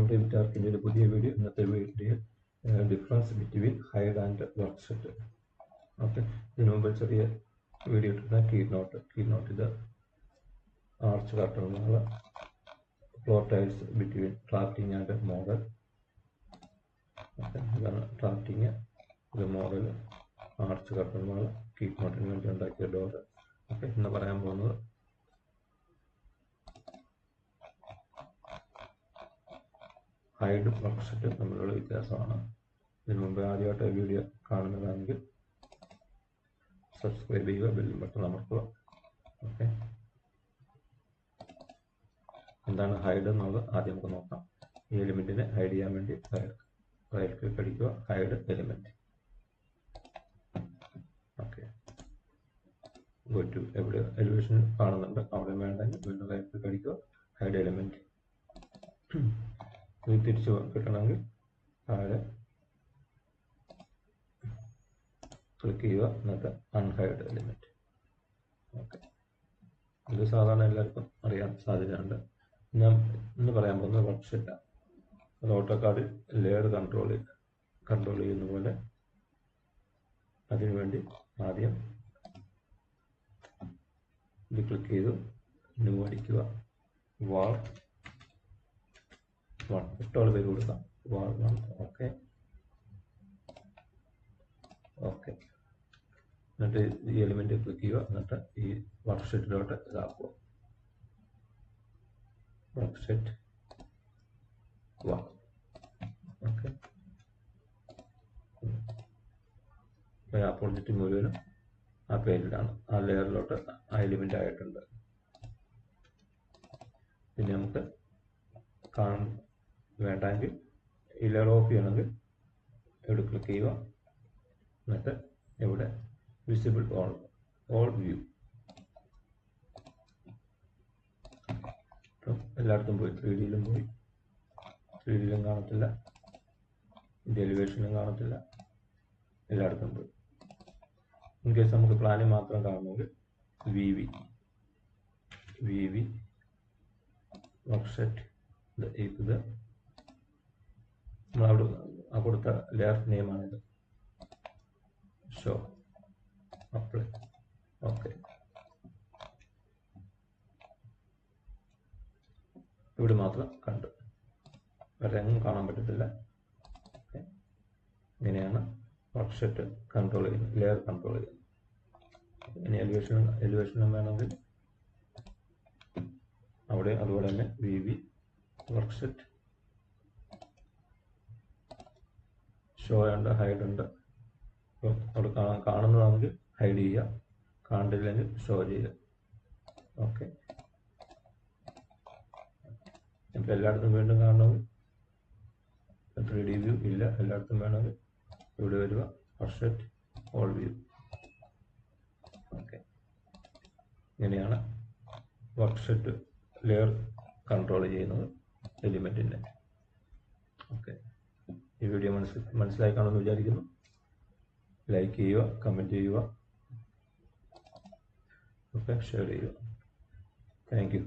Time ടാസ്കിൻ്റെ ഒരു പുതിയ video. ഇന്നത്തെ video difference between hide and work set. Okay, ഇതിനു മുമ്പ് ചെറിയ വീഡിയോ ഇട്ടിരുന്ന കീ നോട്ട് ഇത് ആർച്ച് കർട്ടനുകൾ, floor tiles between drafting and model. Okay, ഇതാണ് ഡ്രാഫ്റ്റിംഗ്, ഇത് മോഡൽ, ആർച്ച് കർട്ടനുകൾ, കീ നോട്ടിന് വേണ്ടി ഉണ്ടാക്കിയ ഡോറ്. ഓക്കെ, ഇന്ന് പറയാൻ പോകുന്നത് ഹൈഡ് വർക്ക് സെറ്റ് തമ്മിലുള്ള വ്യത്യാസമാണ്. ഇതിനു മുമ്പ് ആദ്യമായിട്ട് വീഡിയോ കാണുന്നതാണെങ്കിൽ സബ്സ്ക്രൈബ് ചെയ്യുക, ബെൽ ബട്ടൺ അമർത്തുക. ഓക്കെ, എന്താണ് ഹൈഡ് എന്നുള്ളത് ആദ്യം നമുക്ക് നോക്കാം. ഈ എലിമെന്റിനെ ഹൈഡ് ചെയ്യാൻ വേണ്ടി റൈറ്റ് ക്ലിക്ക് അടിക്കുക, hide element. Okay, go to എവിടെ എലിവേഷൻ കാണുന്നുണ്ട് അവിടെ വേണ്ടെങ്കിൽ വീണ്ടും റൈറ്റ് ക്ലിക്ക് അടിക്കുക, ഹൈഡ് എലിമെന്റ്. ഇത് തിരിച്ചു കിട്ടണമെങ്കിൽ താഴെ ക്ലിക്ക് ചെയ്യുക, എന്നിട്ട് അൺഹൈഡ് എലിമെന്റ്. ഓക്കെ, ഇത് സാധാരണ എല്ലാവർക്കും അറിയാൻ സാധ്യതയുണ്ട്. ഞാൻ ഇന്ന് പറയാൻ പോകുന്നത് വർക്ക് സെറ്റാണ്. അത് ഓട്ടോകാഡിൽ ലെയർ കൺട്രോൾ ചെയ്യുന്ന പോലെ. അതിനുവേണ്ടി ആദ്യം ഇത് ക്ലിക്ക് ചെയ്തു ന്യൂ അടിക്കുക, വാൾ 1 ഇഷ്ടമുള്ള പേര് കൊടുക്കാം, വാൾ 1. ഓക്കെ, ഓക്കെ, എന്നിട്ട് ഈ എലിമെന്റ് ക്ലിക്ക് ചെയ്യുക, എന്നിട്ട് ഈ വർക്ക് സെറ്റിലോട്ട് ഇതാക്കുക, വർക്ക് സെറ്റ് 1. ഓക്കെ, ആ പ്രോജക്റ്റ് മുഴുവനും ആ പേരിലാണ്, ആ ലെയറിലോട്ട് ആ എലിമെന്റ് ആയിട്ടുണ്ട്. പിന്നെ നമുക്ക് വേണ്ടെങ്കിൽ ഈ ലെയർ ഓഫ് ചെയ്യണമെങ്കിൽ ഇവിടെ ക്ലിക്ക് ചെയ്യുക, എന്നിട്ട് ഇവിടെ വിസിബിൾ ഓൾ വ്യൂ. എല്ലായിടത്തും പോയി, 3Dയിലും പോയി, 3Dയിലും കാണത്തില്ല, ഇതിൻ്റെ എലിവേഷനും കാണത്തില്ല, എല്ലായിടത്തും പോയി. ഇൻ കേസ് നമുക്ക് പ്ലാനിൽ മാത്രം കാണുമെങ്കിൽ വി വി വർക്ക് സെറ്റ് ഇത് നമ്മളവിടെ കൊടുത്ത ലെയർ നെയിമാണിത്, ഷോ അപ്ലൈ. ഓക്കെ, ഇവിടെ മാത്രം കണ്ടു, വേറെ എങ്ങും കാണാൻ പറ്റത്തില്ല. ഓക്കെ, ഇങ്ങനെയാണ് വർക്ക് സെറ്റ് കൺട്രോൾ ചെയ്യുന്നത്, ലെയർ കൺട്രോൾ ചെയ്യുന്നത്. ഇനി എലിവേഷനും വേണമെങ്കിൽ അവിടെ അതുപോലെ തന്നെ വി വർക്ക് സെറ്റ് ഷോ ഉണ്ട്, ഹൈഡ് ഉണ്ട്. അവിടെ കാണുന്നതാണെങ്കിൽ ഹൈഡ് ചെയ്യുക, കാണില്ലെങ്കിൽ ഷോ ചെയ്യുക. ഓക്കെ, ഇപ്പം എല്ലായിടത്തും വീണ്ടും കാണണമെങ്കിൽ 3D വ്യൂ ഇല്ല, എല്ലായിടത്തും വേണമെങ്കിൽ ഇവിടെ വരിക, work set all view. Okay, ഇങ്ങനെയാണ് വർക്ക് സെറ്റ് ലെയർ കൺട്രോൾ ചെയ്യുന്നത് എലിമെന്റിന്റെ. ഓക്കെ, ഈ വീഡിയോ മനസ്സിലായി കാണുമെന്ന് വിചാരിക്കുന്നു. ലൈക്ക് ചെയ്യുക, കമന്റ് ചെയ്യുക, ഓക്കെ, ഷെയർ ചെയ്യുക. Thank you.